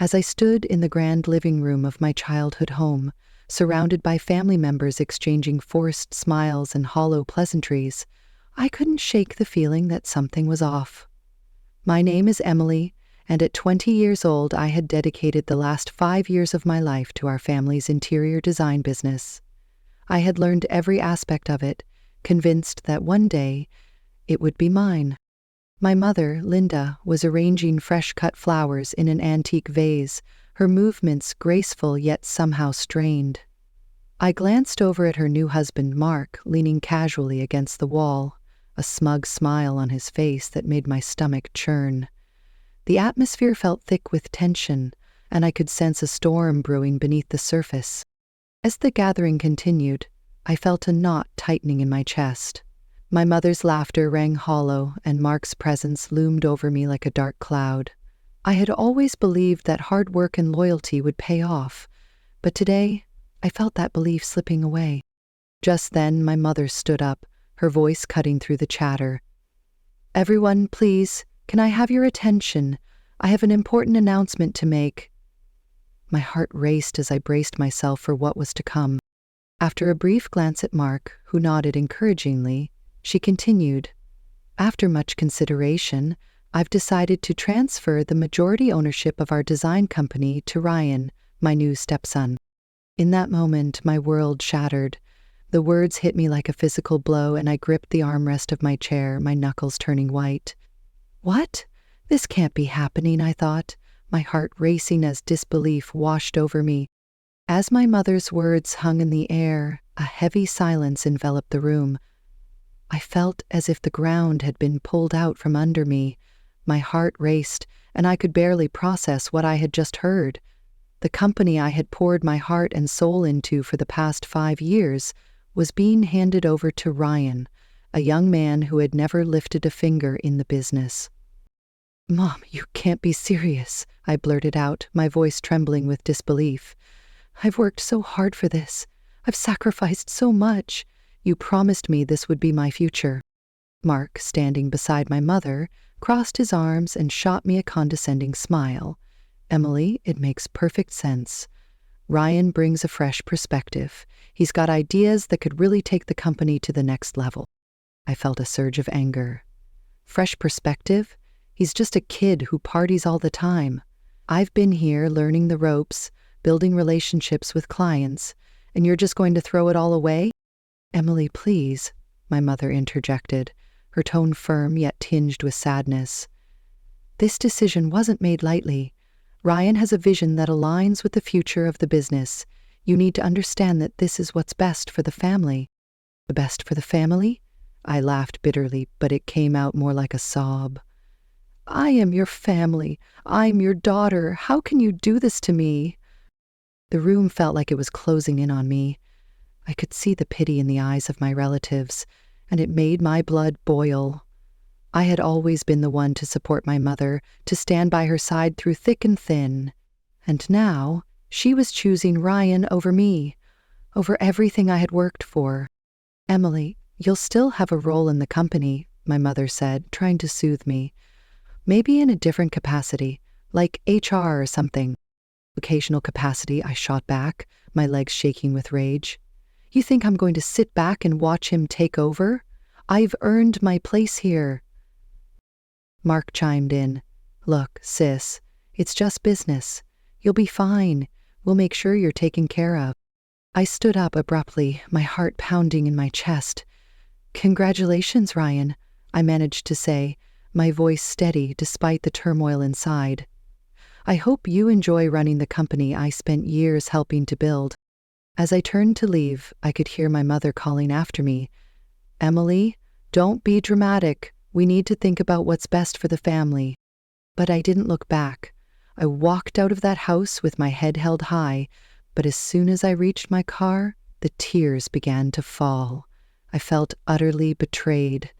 As I stood in the grand living room of my childhood home, surrounded by family members exchanging forced smiles and hollow pleasantries, I couldn't shake the feeling that something was off. My name is Emily, and at 20 years old I had dedicated the last 5 years of my life to our family's interior design business. I had learned every aspect of it, convinced that one day it would be mine. My mother, Linda, was arranging fresh-cut flowers in an antique vase, her movements graceful yet somehow strained. I glanced over at her new husband, Mark, leaning casually against the wall, a smug smile on his face that made my stomach churn. The atmosphere felt thick with tension, and I could sense a storm brewing beneath the surface. As the gathering continued, I felt a knot tightening in my chest. My mother's laughter rang hollow, and Mark's presence loomed over me like a dark cloud. I had always believed that hard work and loyalty would pay off, but today I felt that belief slipping away. Just then, my mother stood up, her voice cutting through the chatter. "Everyone, please, can I have your attention? I have an important announcement to make." My heart raced as I braced myself for what was to come. After a brief glance at Mark, who nodded encouragingly, she continued, "After much consideration, I've decided to transfer the majority ownership of our design company to Ryan, my new stepson." In that moment, my world shattered. The words hit me like a physical blow, and I gripped the armrest of my chair, my knuckles turning white. "What? This can't be happening," I thought, my heart racing as disbelief washed over me. As my mother's words hung in the air, a heavy silence enveloped the room. I felt as if the ground had been pulled out from under me. My heart raced, and I could barely process what I had just heard. The company I had poured my heart and soul into for the past 5 years was being handed over to Ryan, a young man who had never lifted a finger in the business. "Mom, you can't be serious," I blurted out, my voice trembling with disbelief. "I've worked so hard for this. I've sacrificed so much. You promised me this would be my future." Mark, standing beside my mother, crossed his arms and shot me a condescending smile. "Emily, it makes perfect sense. Ryan brings a fresh perspective. He's got ideas that could really take the company to the next level." I felt a surge of anger. Fresh perspective? He's just a kid who parties all the time. I've been here learning the ropes, building relationships with clients, and you're just going to throw it all away? "Emily, please," my mother interjected, her tone firm yet tinged with sadness. "This decision wasn't made lightly. Ryan has a vision that aligns with the future of the business. You need to understand that this is what's best for the family." "The best for the family?" I laughed bitterly, but it came out more like a sob. "I am your family. I'm your daughter. How can you do this to me?" The room felt like it was closing in on me. I could see the pity in the eyes of my relatives, and it made my blood boil. I had always been the one to support my mother, to stand by her side through thick and thin. And now, she was choosing Ryan over me, over everything I had worked for. "Emily, you'll still have a role in the company," my mother said, trying to soothe me. "Maybe in a different capacity, like HR or something." "Occasional capacity," I shot back, my legs shaking with rage. "You think I'm going to sit back and watch him take over? I've earned my place here." Mark chimed in. "Look, sis, it's just business. You'll be fine. We'll make sure you're taken care of." I stood up abruptly, my heart pounding in my chest. "Congratulations, Ryan," I managed to say, my voice steady despite the turmoil inside. "I hope you enjoy running the company I spent years helping to build." As I turned to leave, I could hear my mother calling after me, "Emily, don't be dramatic. We need to think about what's best for the family." But I didn't look back. I walked out of that house with my head held high, but as soon as I reached my car, the tears began to fall. I felt utterly betrayed,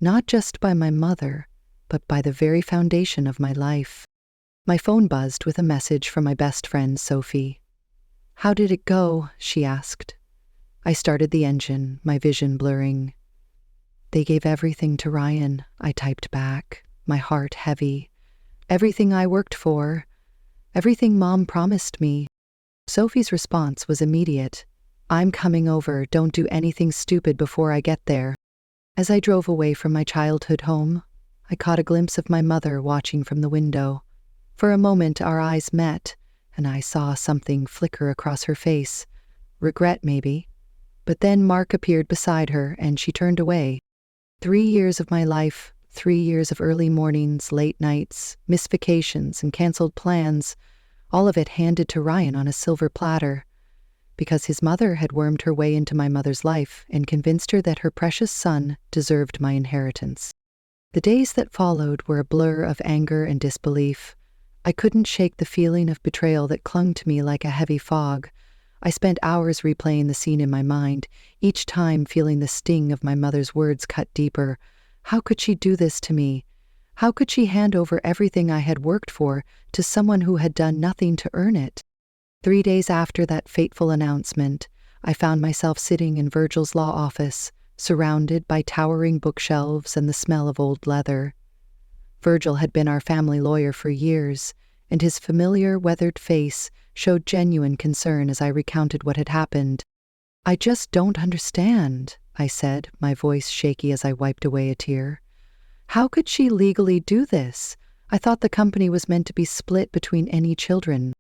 not just by my mother, but by the very foundation of my life. My phone buzzed with a message from my best friend, Sophie. "How did it go?" she asked. I started the engine, my vision blurring. "They gave everything to Ryan," I typed back, my heart heavy. "Everything I worked for. Everything Mom promised me. Sophie's response was immediate. I'm coming over, don't do anything stupid before I get there. As I drove away from my childhood home, I caught a glimpse of my mother watching from the window. For a moment our eyes met, and I saw something flicker across her face. Regret, maybe. But then Mark appeared beside her, and she turned away. 3 years of my life, 3 years of early mornings, late nights, missed vacations, and canceled plans, all of it handed to Ryan on a silver platter. Because his mother had wormed her way into my mother's life and convinced her that her precious son deserved my inheritance. The days that followed were a blur of anger and disbelief. I couldn't shake the feeling of betrayal that clung to me like a heavy fog. I spent hours replaying the scene in my mind, each time feeling the sting of my mother's words cut deeper. How could she do this to me? How could she hand over everything I had worked for to someone who had done nothing to earn it? 3 days after that fateful announcement, I found myself sitting in Virgil's law office, surrounded by towering bookshelves and the smell of old leather. Virgil had been our family lawyer for years, and his familiar, weathered face showed genuine concern as I recounted what had happened. I just don't understand, I said, my voice shaky as I wiped away a tear. How could she legally do this? I thought the company was meant to be split between any children.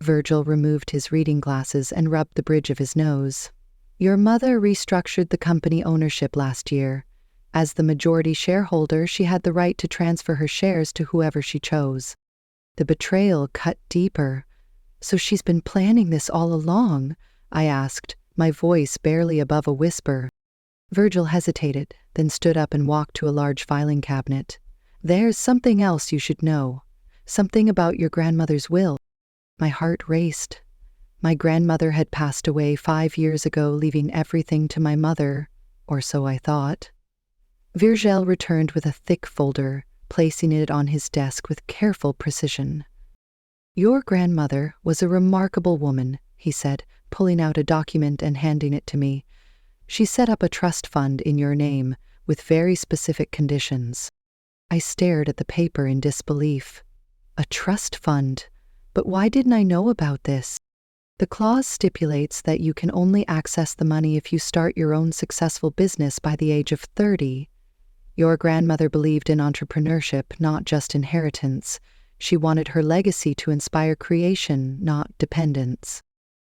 Virgil removed his reading glasses and rubbed the bridge of his nose. Your mother restructured the company ownership last year. As the majority shareholder, she had the right to transfer her shares to whoever she chose. The betrayal cut deeper. So she's been planning this all along? I asked, my voice barely above a whisper. Virgil hesitated, then stood up and walked to a large filing cabinet. There's something else you should know. Something about your grandmother's will. My heart raced. My grandmother had passed away 5 years ago, leaving everything to my mother, or so I thought. Virgil returned with a thick folder, placing it on his desk with careful precision. Your grandmother was a remarkable woman, he said, pulling out a document and handing it to me. She set up a trust fund in your name, with very specific conditions. I stared at the paper in disbelief. A trust fund? But why didn't I know about this? The clause stipulates that you can only access the money if you start your own successful business by the age of 30. Your grandmother believed in entrepreneurship, not just inheritance. She wanted her legacy to inspire creation, not dependence.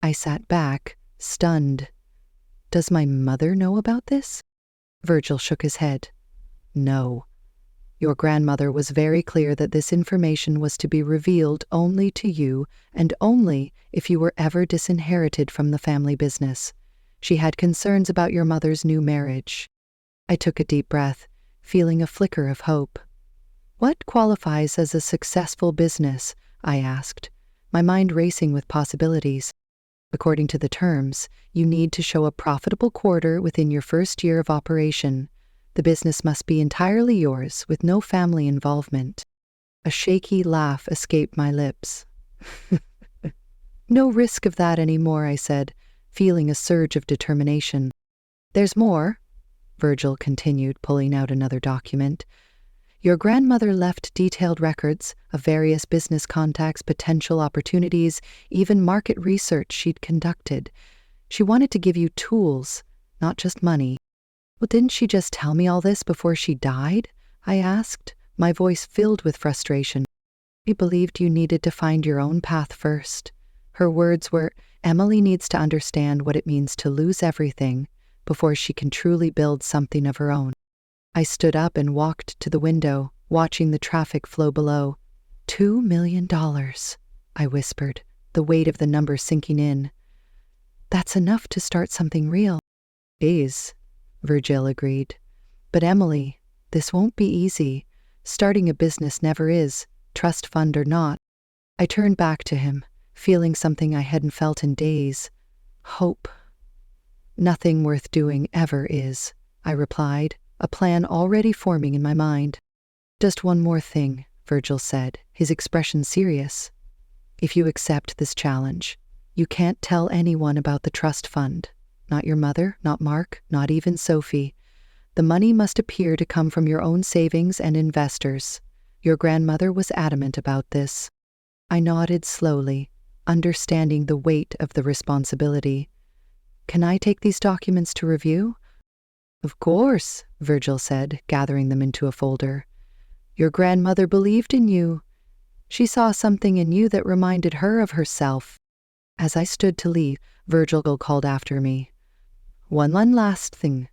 I sat back, stunned. Does my mother know about this? Virgil shook his head. No. Your grandmother was very clear that this information was to be revealed only to you and only if you were ever disinherited from the family business. She had concerns about your mother's new marriage. I took a deep breath, feeling a flicker of hope. What qualifies as a successful business? I asked, my mind racing with possibilities. According to the terms, you need to show a profitable quarter within your first year of operation. The business must be entirely yours, with no family involvement. A shaky laugh escaped my lips. No risk of that anymore, I said, feeling a surge of determination. There's more, Virgil continued, pulling out another document. Your grandmother left detailed records of various business contacts, potential opportunities, even market research she'd conducted. She wanted to give you tools, not just money. Well, didn't she just tell me all this before she died? I asked, my voice filled with frustration. She believed you needed to find your own path first. Her words were, Emily needs to understand what it means to lose everything before she can truly build something of her own. I stood up and walked to the window, watching the traffic flow below. $2 million, I whispered, the weight of the number sinking in. That's enough to start something real. Is, Virgil agreed. But Emily, this won't be easy. Starting a business never is, trust fund or not. I turned back to him, feeling something I hadn't felt in days. Hope. Nothing worth doing ever is, I replied, a plan already forming in my mind. Just one more thing, Virgil said, his expression serious. If you accept this challenge, you can't tell anyone about the trust fund. Not your mother, not Mark, not even Sophie. The money must appear to come from your own savings and investors. Your grandmother was adamant about this. I nodded slowly, understanding the weight of the responsibility. Can I take these documents to review? Of course, Virgil said, gathering them into a folder. Your grandmother believed in you. She saw something in you that reminded her of herself. As I stood to leave, Virgil called after me. One last thing.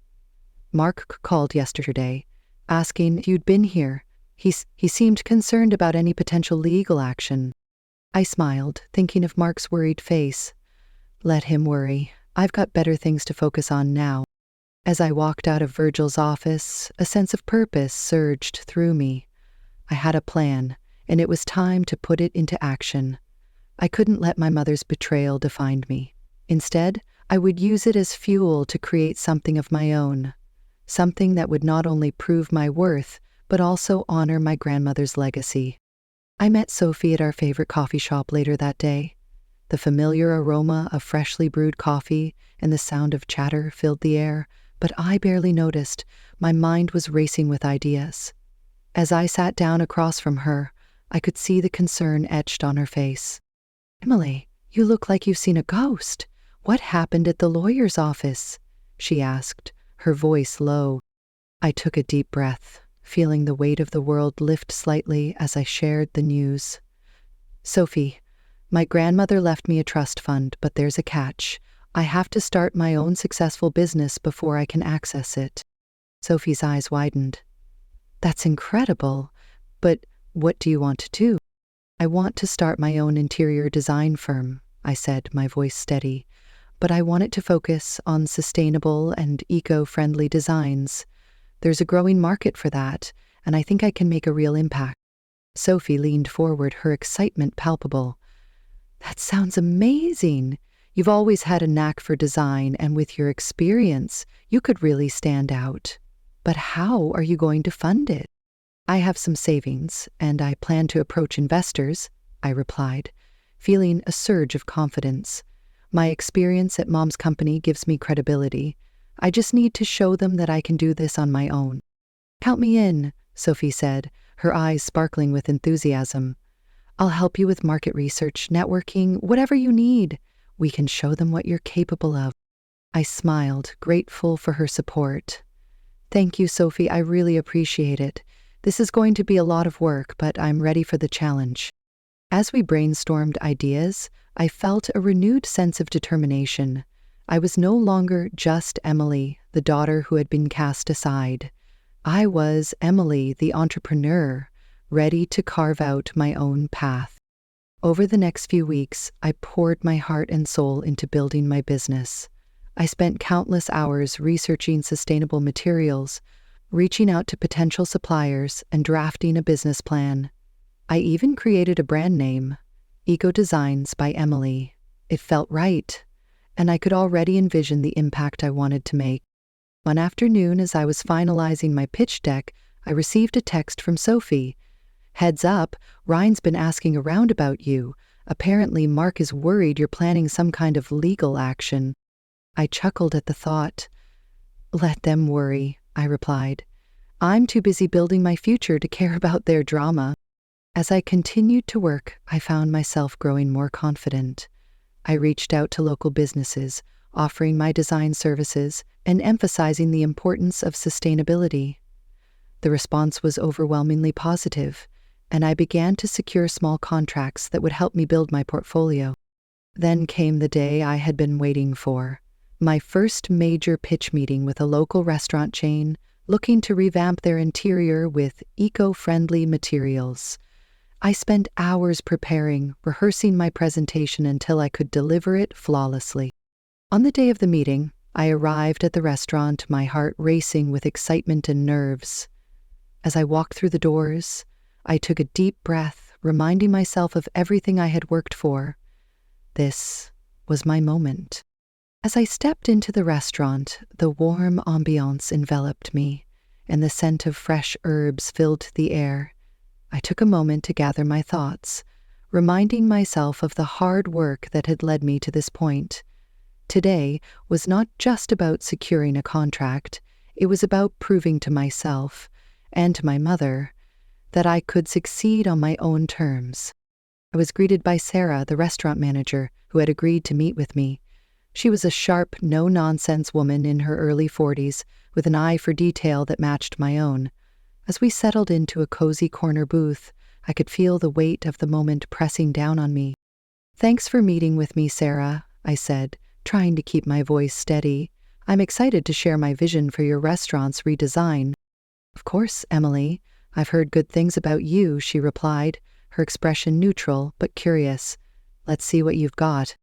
Mark called yesterday, asking if you'd been here. He seemed concerned about any potential legal action. I smiled, thinking of Mark's worried face. Let him worry. I've got better things to focus on now. As I walked out of Virgil's office, a sense of purpose surged through me. I had a plan, and it was time to put it into action. I couldn't let my mother's betrayal define me. Instead, I would use it as fuel to create something of my own. Something that would not only prove my worth, but also honor my grandmother's legacy. I met Sophie at our favorite coffee shop later that day. The familiar aroma of freshly brewed coffee and the sound of chatter filled the air, but I barely noticed. My mind was racing with ideas. As I sat down across from her, I could see the concern etched on her face. Emily, you look like you've seen a ghost. What happened at the lawyer's office? She asked, her voice low. I took a deep breath, feeling the weight of the world lift slightly as I shared the news. Sophie, my grandmother left me a trust fund, but there's a catch. I have to start my own successful business before I can access it. Sophie's eyes widened. That's incredible, but what do you want to do? I want to start my own interior design firm, I said, my voice steady, but I want it to focus on sustainable and eco-friendly designs. There's a growing market for that, and I think I can make a real impact. Sophie leaned forward, her excitement palpable. That sounds amazing. You've always had a knack for design, and with your experience, you could really stand out. But how are you going to fund it? I have some savings, and I plan to approach investors, I replied, feeling a surge of confidence. My experience at Mom's company gives me credibility. I just need to show them that I can do this on my own. Count me in, Sophie said, her eyes sparkling with enthusiasm. I'll help you with market research, networking, whatever you need. We can show them what you're capable of. I smiled, grateful for her support. Thank you, Sophie. I really appreciate it. This is going to be a lot of work, but I'm ready for the challenge. As we brainstormed ideas, I felt a renewed sense of determination. I was no longer just Emily, the daughter who had been cast aside. I was Emily, the entrepreneur, ready to carve out my own path. Over the next few weeks, I poured my heart and soul into building my business. I spent countless hours researching sustainable materials, reaching out to potential suppliers, and drafting a business plan. I even created a brand name, Eco Designs by Emily. It felt right, and I could already envision the impact I wanted to make. One afternoon, as I was finalizing my pitch deck, I received a text from Sophie. Heads up, Ryan's been asking around about you. Apparently, Mark is worried you're planning some kind of legal action. I chuckled at the thought. Let them worry, I replied. I'm too busy building my future to care about their drama. As I continued to work, I found myself growing more confident. I reached out to local businesses, offering my design services and emphasizing the importance of sustainability. The response was overwhelmingly positive, and I began to secure small contracts that would help me build my portfolio. Then came the day I had been waiting for. My first major pitch meeting with a local restaurant chain looking to revamp their interior with eco-friendly materials. I spent hours preparing, rehearsing my presentation until I could deliver it flawlessly. On the day of the meeting, I arrived at the restaurant, my heart racing with excitement and nerves. As I walked through the doors, I took a deep breath, reminding myself of everything I had worked for. This was my moment. As I stepped into the restaurant, the warm ambiance enveloped me, and the scent of fresh herbs filled the air. I took a moment to gather my thoughts, reminding myself of the hard work that had led me to this point. Today was not just about securing a contract, it was about proving to myself, and to my mother, that I could succeed on my own terms. I was greeted by Sarah, the restaurant manager, who had agreed to meet with me. She was a sharp, no-nonsense woman in her early 40s, with an eye for detail that matched my own. As we settled into a cozy corner booth, I could feel the weight of the moment pressing down on me. "Thanks for meeting with me, Sarah," I said, trying to keep my voice steady. "I'm excited to share my vision for your restaurant's redesign." "Of course, Emily. I've heard good things about you," she replied, her expression neutral but curious. "Let's see what you've got."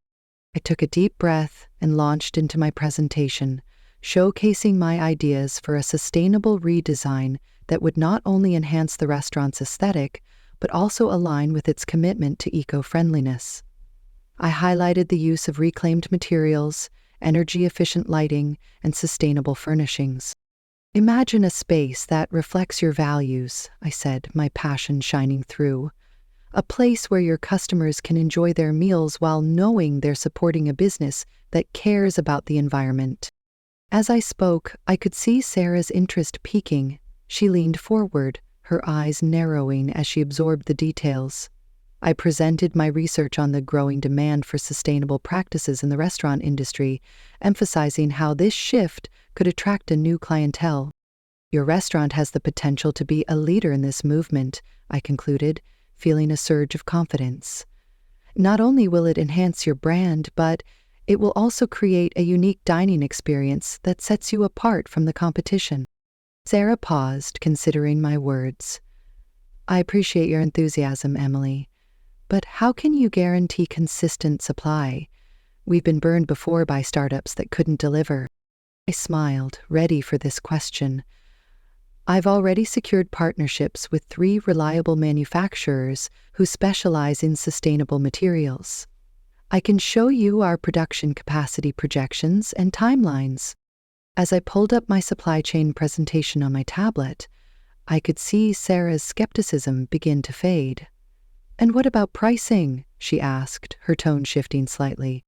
I took a deep breath and launched into my presentation, showcasing my ideas for a sustainable redesign that would not only enhance the restaurant's aesthetic, but also align with its commitment to eco-friendliness. I highlighted the use of reclaimed materials, energy-efficient lighting, and sustainable furnishings. "Imagine a space that reflects your values," I said, my passion shining through. "A place where your customers can enjoy their meals while knowing they're supporting a business that cares about the environment." As I spoke, I could see Sarah's interest peaking. She leaned forward, her eyes narrowing as she absorbed the details. I presented my research on the growing demand for sustainable practices in the restaurant industry, emphasizing how this shift could attract a new clientele. "Your restaurant has the potential to be a leader in this movement," I concluded, feeling a surge of confidence. "Not only will it enhance your brand, but it will also create a unique dining experience that sets you apart from the competition." Sarah paused, considering my words. "I appreciate your enthusiasm, Emily. But how can you guarantee consistent supply? We've been burned before by startups that couldn't deliver." I smiled, ready for this question. "I've already secured partnerships with 3 reliable manufacturers who specialize in sustainable materials. I can show you our production capacity projections and timelines." As I pulled up my supply chain presentation on my tablet, I could see Sarah's skepticism begin to fade. "And what about pricing?" she asked, her tone shifting slightly.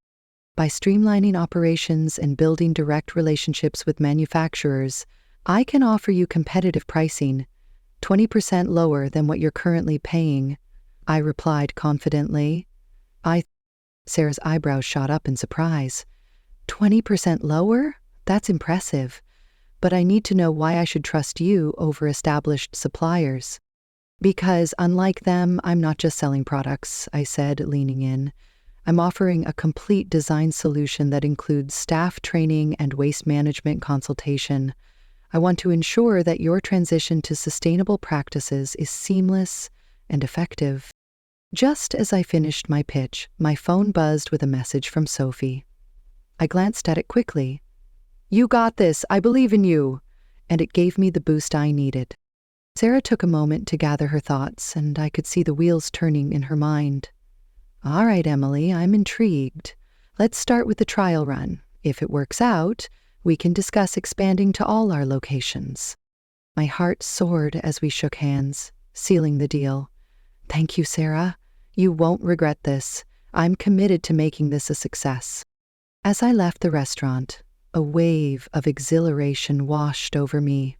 "By streamlining operations and building direct relationships with manufacturers, I can offer you competitive pricing, 20% lower than what you're currently paying," I replied confidently. Sarah's eyebrows shot up in surprise. "20% lower? That's impressive. But I need to know why I should trust you over established suppliers." "Because, unlike them, I'm not just selling products," I said, leaning in. "I'm offering a complete design solution that includes staff training and waste management consultation. I want to ensure that your transition to sustainable practices is seamless and effective." Just as I finished my pitch, my phone buzzed with a message from Sophie. I glanced at it quickly. "You got this, I believe in you," and it gave me the boost I needed. Sarah took a moment to gather her thoughts, and I could see the wheels turning in her mind. "All right, Emily, I'm intrigued. Let's start with the trial run. If it works out, we can discuss expanding to all our locations." My heart soared as we shook hands, sealing the deal. "Thank you, Sarah. You won't regret this. I'm committed to making this a success." As I left the restaurant, a wave of exhilaration washed over me.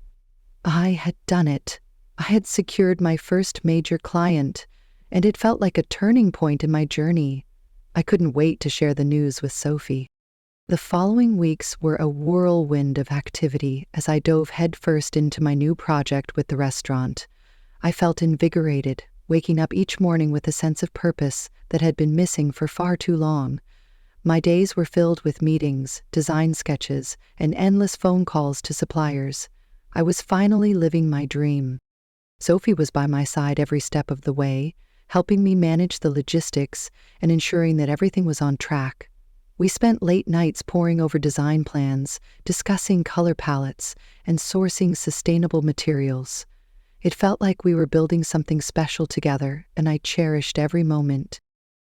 I had done it. I had secured my first major client, and it felt like a turning point in my journey. I couldn't wait to share the news with Sophie. The following weeks were a whirlwind of activity as I dove headfirst into my new project with the restaurant. I felt invigorated, waking up each morning with a sense of purpose that had been missing for far too long. My days were filled with meetings, design sketches, and endless phone calls to suppliers. I was finally living my dream. Sophie was by my side every step of the way, helping me manage the logistics and ensuring that everything was on track. We spent late nights poring over design plans, discussing color palettes, and sourcing sustainable materials. It felt like we were building something special together, and I cherished every moment.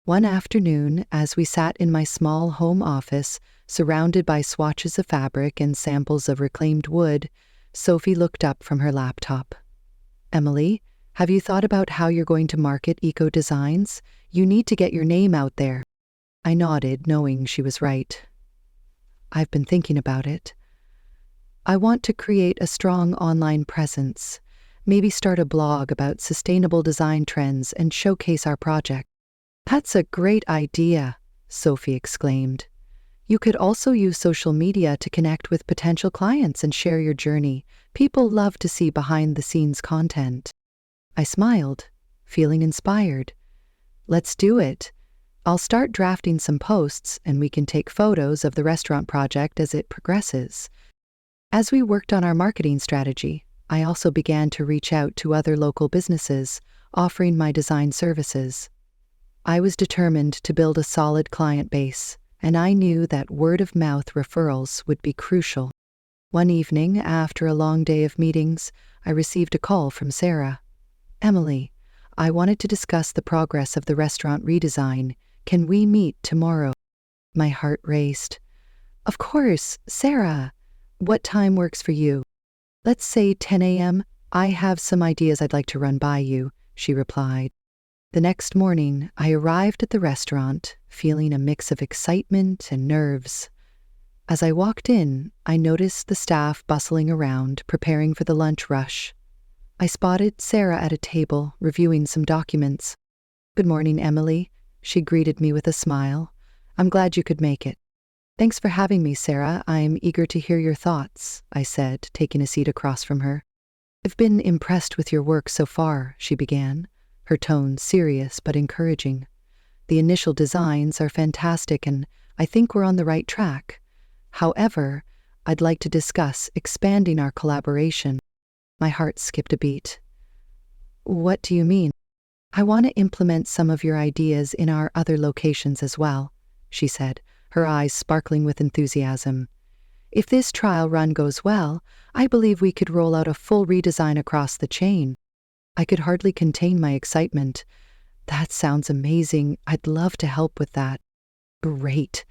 One afternoon, as we sat in my small home office, surrounded by swatches of fabric and samples of reclaimed wood, Sophie looked up from her laptop. "Emily, have you thought about how you're going to market eco-designs? You need to get your name out there." I nodded, knowing she was right. "I've been thinking about it. I want to create a strong online presence, maybe start a blog about sustainable design trends and showcase our project." That's a great idea, Sophie exclaimed. You could also use social media to connect with potential clients and share your journey. People love to see behind-the-scenes content. I smiled, feeling inspired. Let's do it. I'll start drafting some posts and we can take photos of the restaurant project as it progresses. As we worked on our marketing strategy, I also began to reach out to other local businesses, offering my design services. I was determined to build a solid client base, and I knew that word-of-mouth referrals would be crucial. One evening, after a long day of meetings, I received a call from Sarah. "Emily, I wanted to discuss the progress of the restaurant redesign. Can we meet tomorrow?" My heart raced. "Of course, Sarah. What time works for you?" "Let's say 10 a.m. I have some ideas I'd like to run by you," she replied. The next morning, I arrived at the restaurant, feeling a mix of excitement and nerves. As I walked in, I noticed the staff bustling around, preparing for the lunch rush. I spotted Sarah at a table, reviewing some documents. "Good morning, Emily," she greeted me with a smile. "I'm glad you could make it." "Thanks for having me, Sarah. I'm eager to hear your thoughts," I said, taking a seat across from her. "I've been impressed with your work so far," she began, her tone serious but encouraging. "The initial designs are fantastic and I think we're on the right track. However, I'd like to discuss expanding our collaboration." My heart skipped a beat. "What do you mean?" "I want to implement some of your ideas in our other locations as well," she said, her eyes sparkling with enthusiasm. "If this trial run goes well, I believe we could roll out a full redesign across the chain." I could hardly contain my excitement. "That sounds amazing. I'd love to help with that." "Great.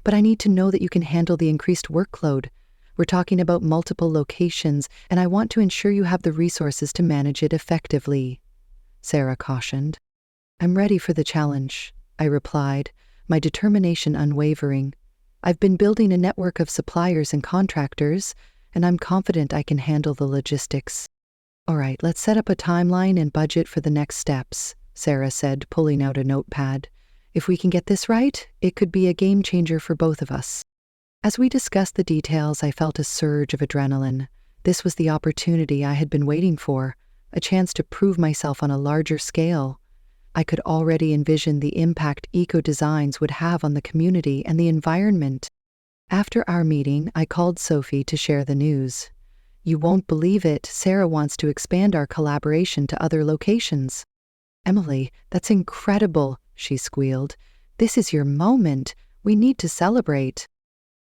But I need to know that you can handle the increased workload. We're talking about multiple locations, and I want to ensure you have the resources to manage it effectively," Sarah cautioned. "I'm ready for the challenge," I replied, my determination unwavering. "I've been building a network of suppliers and contractors, and I'm confident I can handle the logistics." "All right, let's set up a timeline and budget for the next steps," Sarah said, pulling out a notepad. "If we can get this right, it could be a game changer for both of us." As we discussed the details, I felt a surge of adrenaline. This was the opportunity I had been waiting for, a chance to prove myself on a larger scale. I could already envision the impact eco-designs would have on the community and the environment. After our meeting, I called Sophie to share the news. "You won't believe it, Sarah wants to expand our collaboration to other locations." "Emily, that's incredible," she squealed. "This is your moment. We need to celebrate."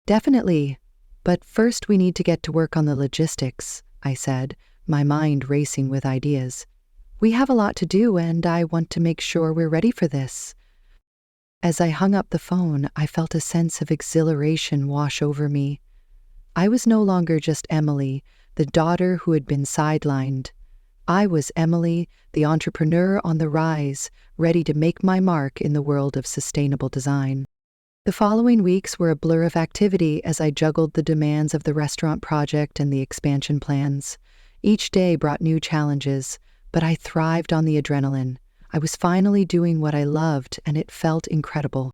"Definitely. But first we need to get to work on the logistics," I said, my mind racing with ideas. "We have a lot to do and I want to make sure we're ready for this." As I hung up the phone, I felt a sense of exhilaration wash over me. I was no longer just Emily, the daughter who had been sidelined. I was Emily, the entrepreneur on the rise, ready to make my mark in the world of sustainable design. The following weeks were a blur of activity as I juggled the demands of the restaurant project and the expansion plans. Each day brought new challenges, but I thrived on the adrenaline. I was finally doing what I loved, and it felt incredible.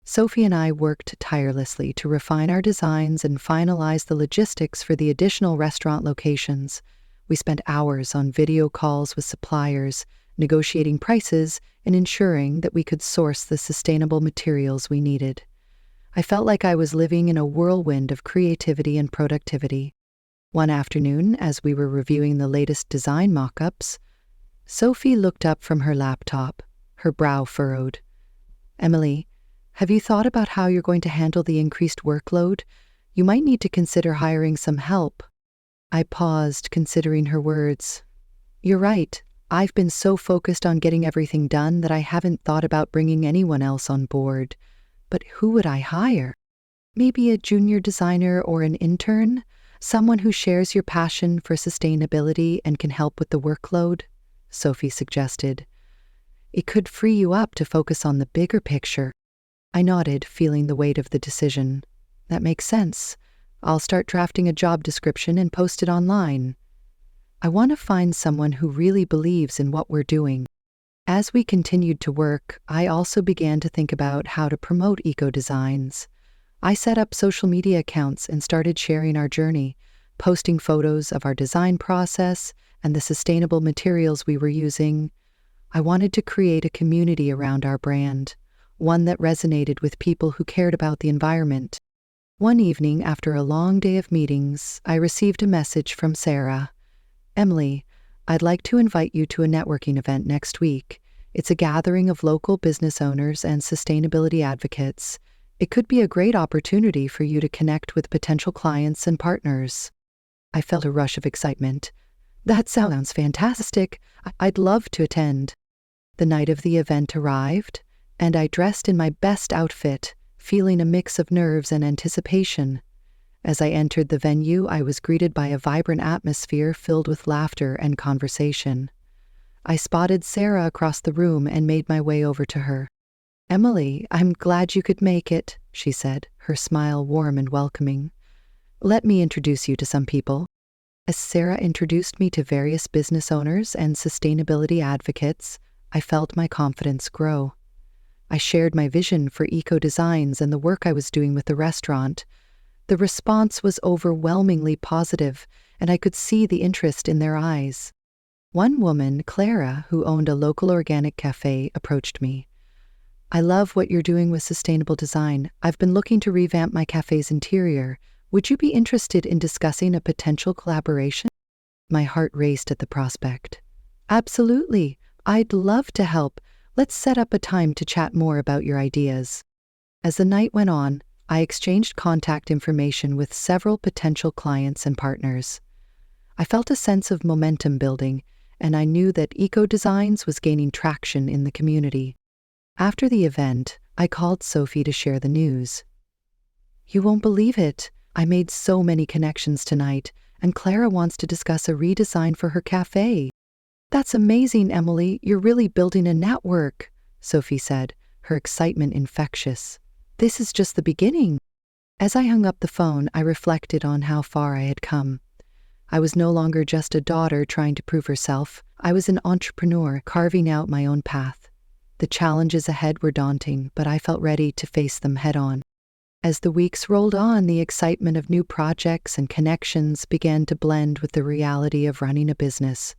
Sophie and I worked tirelessly to refine our designs and finalize the logistics for the additional restaurant locations. We spent hours on video calls with suppliers, negotiating prices, and ensuring that we could source the sustainable materials we needed. I felt like I was living in a whirlwind of creativity and productivity. One afternoon, as we were reviewing the latest design mock-ups, Sophie looked up from her laptop, her brow furrowed. "Emily, have you thought about how you're going to handle the increased workload? You might need to consider hiring some help." I paused, considering her words. "You're right. I've been so focused on getting everything done that I haven't thought about bringing anyone else on board. But who would I hire? Maybe a junior designer or an intern? Someone who shares your passion for sustainability and can help with the workload?" Sophie suggested. "It could free you up to focus on the bigger picture." I nodded, feeling the weight of the decision. "That makes sense. I'll start drafting a job description and post it online. I want to find someone who really believes in what we're doing." As we continued to work, I also began to think about how to promote eco-designs. I set up social media accounts and started sharing our journey, posting photos of our design process and the sustainable materials we were using. I wanted to create a community around our brand, one that resonated with people who cared about the environment. One evening, after a long day of meetings, I received a message from Sarah. "Emily, I'd like to invite you to a networking event next week. It's a gathering of local business owners and sustainability advocates. It could be a great opportunity for you to connect with potential clients and partners." I felt a rush of excitement. "That sounds fantastic. I'd love to attend." The night of the event arrived, and I dressed in my best outfit, feeling a mix of nerves and anticipation. As I entered the venue, I was greeted by a vibrant atmosphere filled with laughter and conversation. I spotted Sarah across the room and made my way over to her. "Emily, I'm glad you could make it," she said, her smile warm and welcoming. "Let me introduce you to some people." As Sarah introduced me to various business owners and sustainability advocates, I felt my confidence grow. I shared my vision for eco-designs and the work I was doing with the restaurant. The response was overwhelmingly positive, and I could see the interest in their eyes. One woman, Clara, who owned a local organic cafe, approached me. "I love what you're doing with sustainable design. I've been looking to revamp my cafe's interior. Would you be interested in discussing a potential collaboration?" My heart raced at the prospect. "Absolutely. I'd love to help. Let's set up a time to chat more about your ideas." As the night went on, I exchanged contact information with several potential clients and partners. I felt a sense of momentum building, and I knew that eco-designs was gaining traction in the community. After the event, I called Sophie to share the news. "You won't believe it. I made so many connections tonight, and Clara wants to discuss a redesign for her cafe." "That's amazing, Emily. You're really building a network," Sophie said, her excitement infectious. "This is just the beginning." As I hung up the phone, I reflected on how far I had come. I was no longer just a daughter trying to prove herself. I was an entrepreneur carving out my own path. The challenges ahead were daunting, but I felt ready to face them head-on. As the weeks rolled on, the excitement of new projects and connections began to blend with the reality of running a business.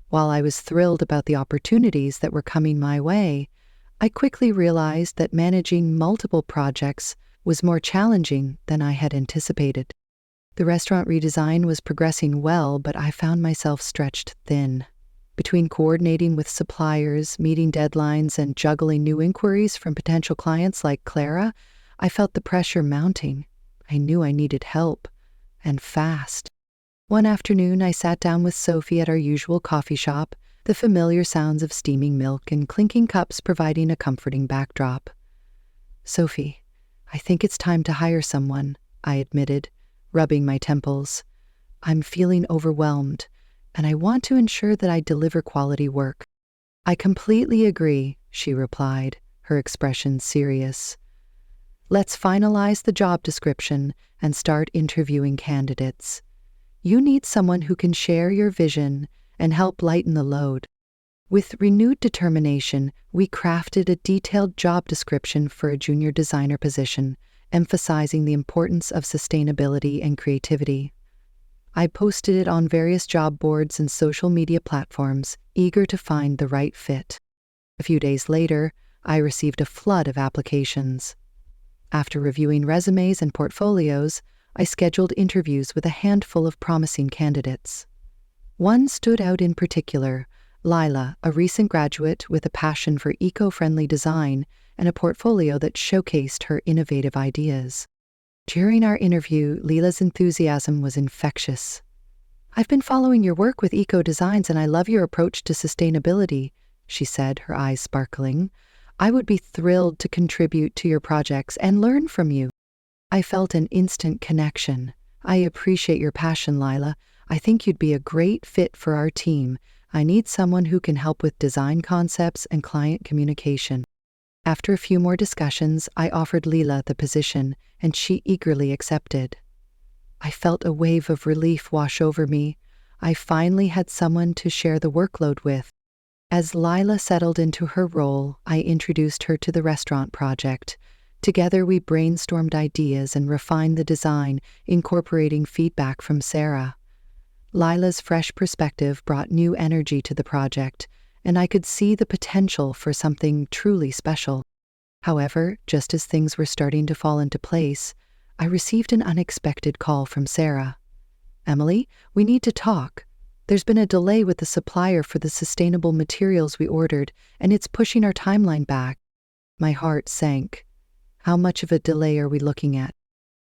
While I was thrilled about the opportunities that were coming my way, I quickly realized that managing multiple projects was more challenging than I had anticipated. The restaurant redesign was progressing well, but I found myself stretched thin. Between coordinating with suppliers, meeting deadlines, and juggling new inquiries from potential clients like Clara, I felt the pressure mounting. I knew I needed help, and fast. One afternoon, I sat down with Sophie at our usual coffee shop, the familiar sounds of steaming milk and clinking cups providing a comforting backdrop. "Sophie, I think it's time to hire someone," I admitted, rubbing my temples. "I'm feeling overwhelmed, and I want to ensure that I deliver quality work." "I completely agree," she replied, her expression serious. "Let's finalize the job description and start interviewing candidates. You need someone who can share your vision and help lighten the load." With renewed determination, we crafted a detailed job description for a junior designer position, emphasizing the importance of sustainability and creativity. I posted it on various job boards and social media platforms, eager to find the right fit. A few days later, I received a flood of applications. After reviewing resumes and portfolios, I scheduled interviews with a handful of promising candidates. One stood out in particular, Lila, a recent graduate with a passion for eco-friendly design and a portfolio that showcased her innovative ideas. During our interview, Lila's enthusiasm was infectious. "I've been following your work with eco-designs and I love your approach to sustainability," she said, her eyes sparkling. "I would be thrilled to contribute to your projects and learn from you." I felt an instant connection. "I appreciate your passion, Lila. I think you'd be a great fit for our team. I need someone who can help with design concepts and client communication." After a few more discussions, I offered Lila the position, and she eagerly accepted. I felt a wave of relief wash over me. I finally had someone to share the workload with. As Lila settled into her role, I introduced her to the restaurant project. Together, we brainstormed ideas and refined the design, incorporating feedback from Sarah. Lila's fresh perspective brought new energy to the project, and I could see the potential for something truly special. However, just as things were starting to fall into place, I received an unexpected call from Sarah. "Emily, we need to talk. There's been a delay with the supplier for the sustainable materials we ordered, and it's pushing our timeline back." My heart sank. "How much of a delay are we looking at?"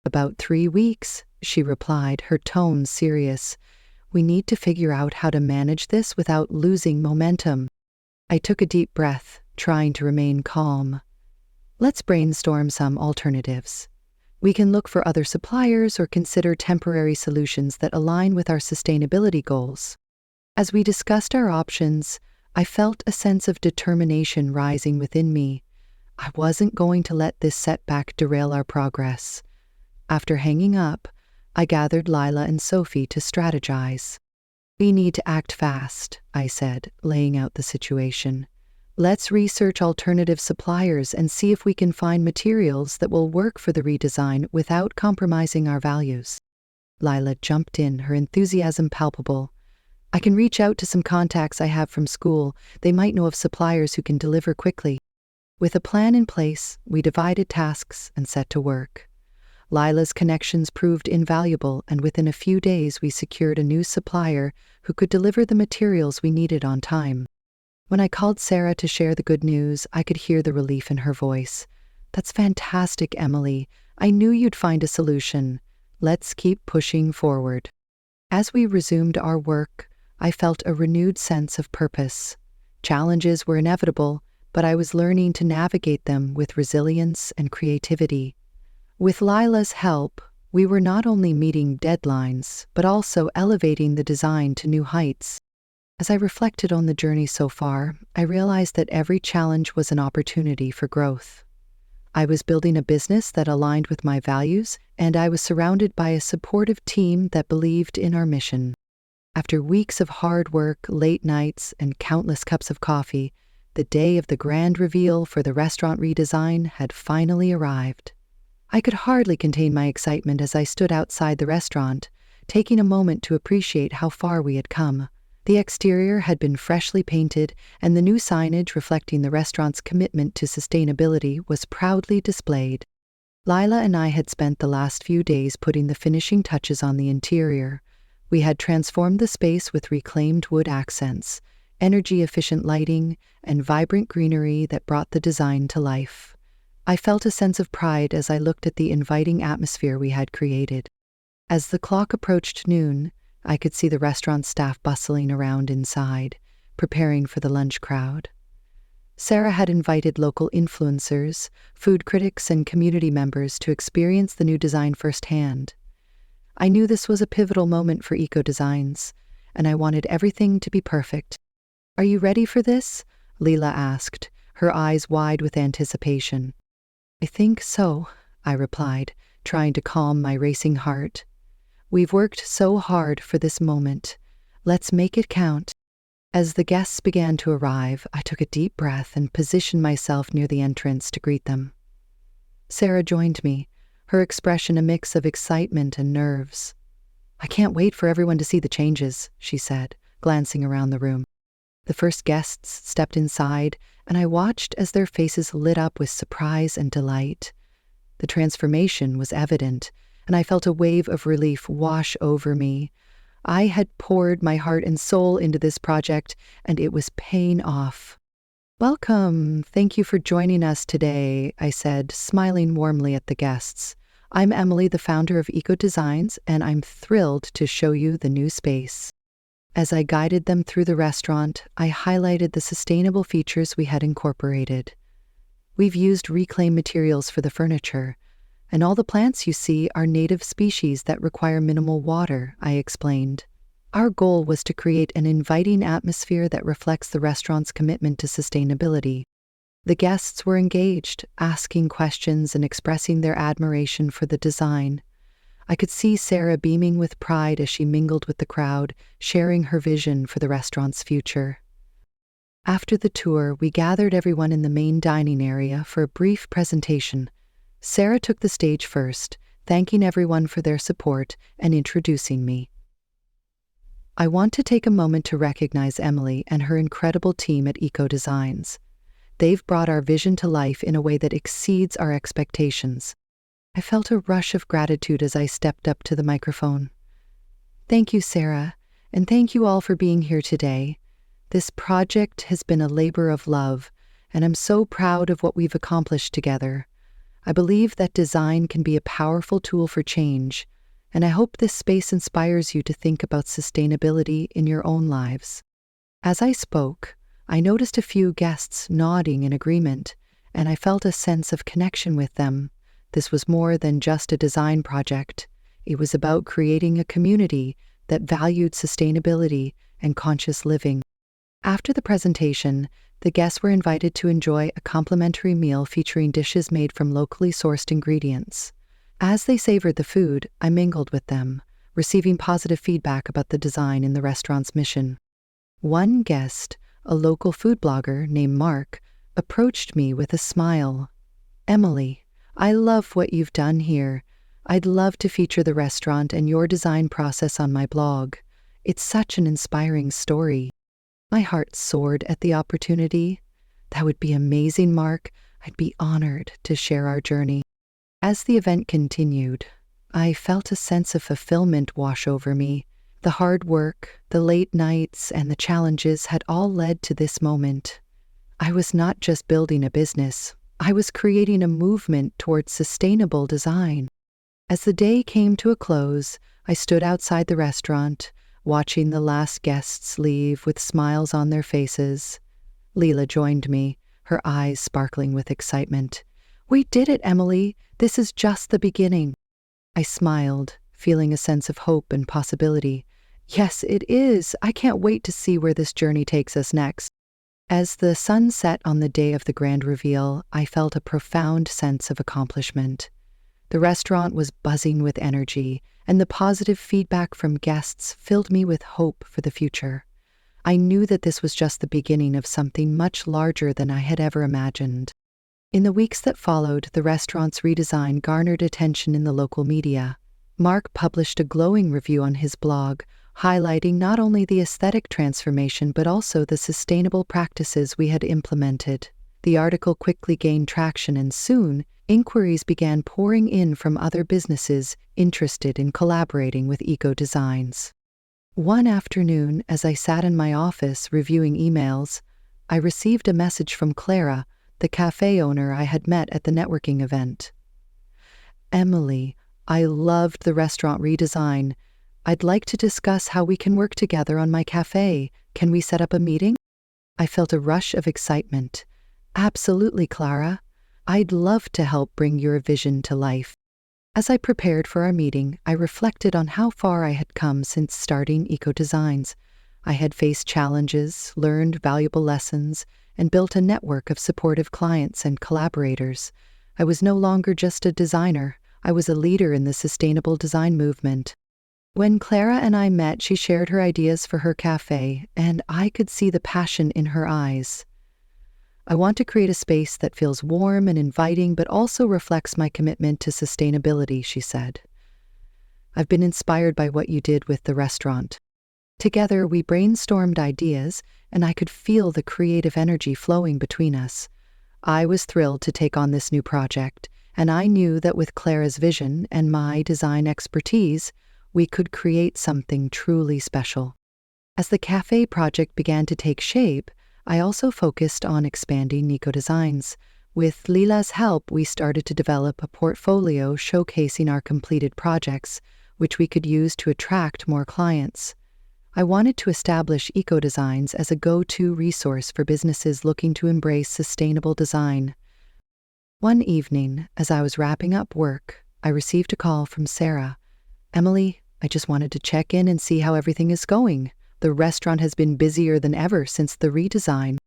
"About 3 weeks," she replied, her tone serious. "We need to figure out how to manage this without losing momentum." I took a deep breath, trying to remain calm. "Let's brainstorm some alternatives. We can look for other suppliers or consider temporary solutions that align with our sustainability goals." As we discussed our options, I felt a sense of determination rising within me. I wasn't going to let this setback derail our progress. After hanging up, I gathered Lila and Sophie to strategize. "We need to act fast," I said, laying out the situation. "Let's research alternative suppliers and see if we can find materials that will work for the redesign without compromising our values." Lila jumped in, her enthusiasm palpable. "I can reach out to some contacts I have from school. They might know of suppliers who can deliver quickly." With a plan in place, we divided tasks and set to work. Lila's connections proved invaluable, and within a few days we secured a new supplier who could deliver the materials we needed on time. When I called Sarah to share the good news, I could hear the relief in her voice. "That's fantastic, Emily. I knew you'd find a solution. Let's keep pushing forward." As we resumed our work, I felt a renewed sense of purpose. Challenges were inevitable, but I was learning to navigate them with resilience and creativity. With Lila's help, we were not only meeting deadlines, but also elevating the design to new heights. As I reflected on the journey so far, I realized that every challenge was an opportunity for growth. I was building a business that aligned with my values, and I was surrounded by a supportive team that believed in our mission. After weeks of hard work, late nights, and countless cups of coffee, the day of the grand reveal for the restaurant redesign had finally arrived. I could hardly contain my excitement as I stood outside the restaurant, taking a moment to appreciate how far we had come. The exterior had been freshly painted, and the new signage reflecting the restaurant's commitment to sustainability was proudly displayed. Lila and I had spent the last few days putting the finishing touches on the interior. We had transformed the space with reclaimed wood accents, energy-efficient lighting, and vibrant greenery that brought the design to life. I felt a sense of pride as I looked at the inviting atmosphere we had created. As the clock approached noon, I could see the restaurant staff bustling around inside, preparing for the lunch crowd. Sarah had invited local influencers, food critics, and community members to experience the new design firsthand. I knew this was a pivotal moment for Eco Designs, and I wanted everything to be perfect. "Are you ready for this?" Leela asked, her eyes wide with anticipation. "I think so," I replied, trying to calm my racing heart. "We've worked so hard for this moment. Let's make it count." As the guests began to arrive, I took a deep breath and positioned myself near the entrance to greet them. Sarah joined me, her expression a mix of excitement and nerves. "I can't wait for everyone to see the changes," she said, glancing around the room. The first guests stepped inside, and I watched as their faces lit up with surprise and delight. The transformation was evident, and I felt a wave of relief wash over me. I had poured my heart and soul into this project, and it was paying off. "Welcome. Thank you for joining us today," I said, smiling warmly at the guests. "I'm Emily, the founder of Eco Designs, and I'm thrilled to show you the new space." As I guided them through the restaurant, I highlighted the sustainable features we had incorporated. "We've used reclaimed materials for the furniture, and all the plants you see are native species that require minimal water," I explained. Our goal was to create an inviting atmosphere that reflects the restaurant's commitment to sustainability. The guests were engaged, asking questions and expressing their admiration for the design. I could see Sarah beaming with pride as she mingled with the crowd, sharing her vision for the restaurant's future. After the tour, we gathered everyone in the main dining area for a brief presentation. Sarah took the stage first, thanking everyone for their support and introducing me. I want to take a moment to recognize Emily and her incredible team at Eco Designs. They've brought our vision to life in a way that exceeds our expectations. I felt a rush of gratitude as I stepped up to the microphone. Thank you, Sarah, and thank you all for being here today. This project has been a labor of love, and I'm so proud of what we've accomplished together. I believe that design can be a powerful tool for change, and I hope this space inspires you to think about sustainability in your own lives. As I spoke, I noticed a few guests nodding in agreement, and I felt a sense of connection with them. This was more than just a design project. It was about creating a community that valued sustainability and conscious living. After the presentation, the guests were invited to enjoy a complimentary meal featuring dishes made from locally sourced ingredients. As they savored the food, I mingled with them, receiving positive feedback about the design in the restaurant's mission. One guest, a local food blogger named Mark, approached me with a smile. "Emily, I love what you've done here. I'd love to feature the restaurant and your design process on my blog. It's such an inspiring story." My heart soared at the opportunity. "That would be amazing, Mark. I'd be honored to share our journey." As the event continued, I felt a sense of fulfillment wash over me. The hard work, the late nights, and the challenges had all led to this moment. I was not just building a business, I was creating a movement towards sustainable design. As the day came to a close, I stood outside the restaurant, watching the last guests leave with smiles on their faces. Leela joined me, her eyes sparkling with excitement. "We did it, Emily. This is just the beginning." I smiled, feeling a sense of hope and possibility. "Yes, it is. I can't wait to see where this journey takes us next." As the sun set on the day of the grand reveal, I felt a profound sense of accomplishment. The restaurant was buzzing with energy, and the positive feedback from guests filled me with hope for the future. I knew that this was just the beginning of something much larger than I had ever imagined. In the weeks that followed, the restaurant's redesign garnered attention in the local media. Mark published a glowing review on his blog, highlighting not only the aesthetic transformation but also the sustainable practices we had implemented. The article quickly gained traction, and soon, inquiries began pouring in from other businesses interested in collaborating with Eco Designs. One afternoon, as I sat in my office reviewing emails, I received a message from Clara, the cafe owner I had met at the networking event. "Emily, I loved the restaurant redesign. I'd like to discuss how we can work together on my cafe. Can we set up a meeting?" I felt a rush of excitement. "Absolutely, Clara. I'd love to help bring your vision to life." As I prepared for our meeting, I reflected on how far I had come since starting Eco Designs. I had faced challenges, learned valuable lessons, and built a network of supportive clients and collaborators. I was no longer just a designer. I was a leader in the sustainable design movement. When Clara and I met, she shared her ideas for her cafe, and I could see the passion in her eyes. "I want to create a space that feels warm and inviting but also reflects my commitment to sustainability," she said. "I've been inspired by what you did with the restaurant." Together, we brainstormed ideas, and I could feel the creative energy flowing between us. I was thrilled to take on this new project, and I knew that with Clara's vision and my design expertise, we could create something truly special. As the cafe project began to take shape, I also focused on expanding Eco Designs. With Leela's help, we started to develop a portfolio showcasing our completed projects, which we could use to attract more clients. I wanted to establish Eco Designs as a go-to resource for businesses looking to embrace sustainable design. One evening, as I was wrapping up work, I received a call from Sarah. "Emily, I just wanted to check in and see how everything is going. The restaurant has been busier than ever since the redesign."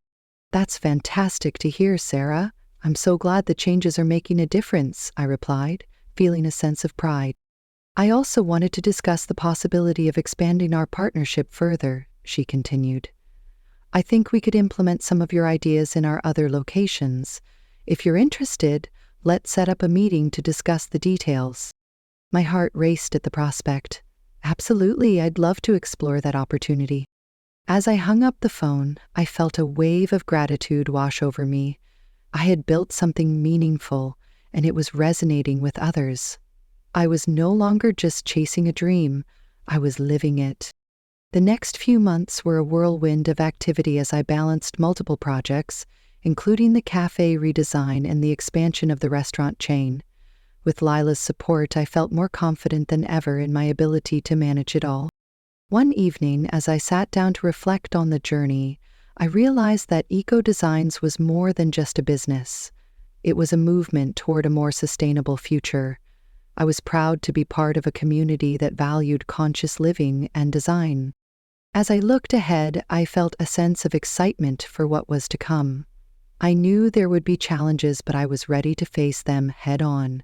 "That's fantastic to hear, Sarah. I'm so glad the changes are making a difference," I replied, feeling a sense of pride. "I also wanted to discuss the possibility of expanding our partnership further," she continued. I think we could implement some of your ideas in our other locations. If you're interested, let's set up a meeting to discuss the details." My heart raced at the prospect. Absolutely, I'd love to explore that opportunity. As I hung up the phone, I felt a wave of gratitude wash over me. I had built something meaningful, and it was resonating with others. I was no longer just chasing a dream, I was living it. The next few months were a whirlwind of activity as I balanced multiple projects, including the cafe redesign and the expansion of the restaurant chain. With Lila's support, I felt more confident than ever in my ability to manage it all. One evening, as I sat down to reflect on the journey, I realized that Eco Designs was more than just a business. It was a movement toward a more sustainable future. I was proud to be part of a community that valued conscious living and design. As I looked ahead, I felt a sense of excitement for what was to come. I knew there would be challenges, but I was ready to face them head-on.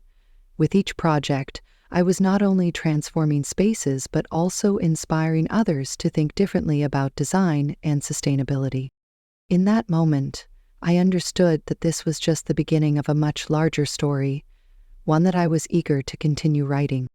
With each project, I was not only transforming spaces but also inspiring others to think differently about design and sustainability. In that moment, I understood that this was just the beginning of a much larger story, one that I was eager to continue writing.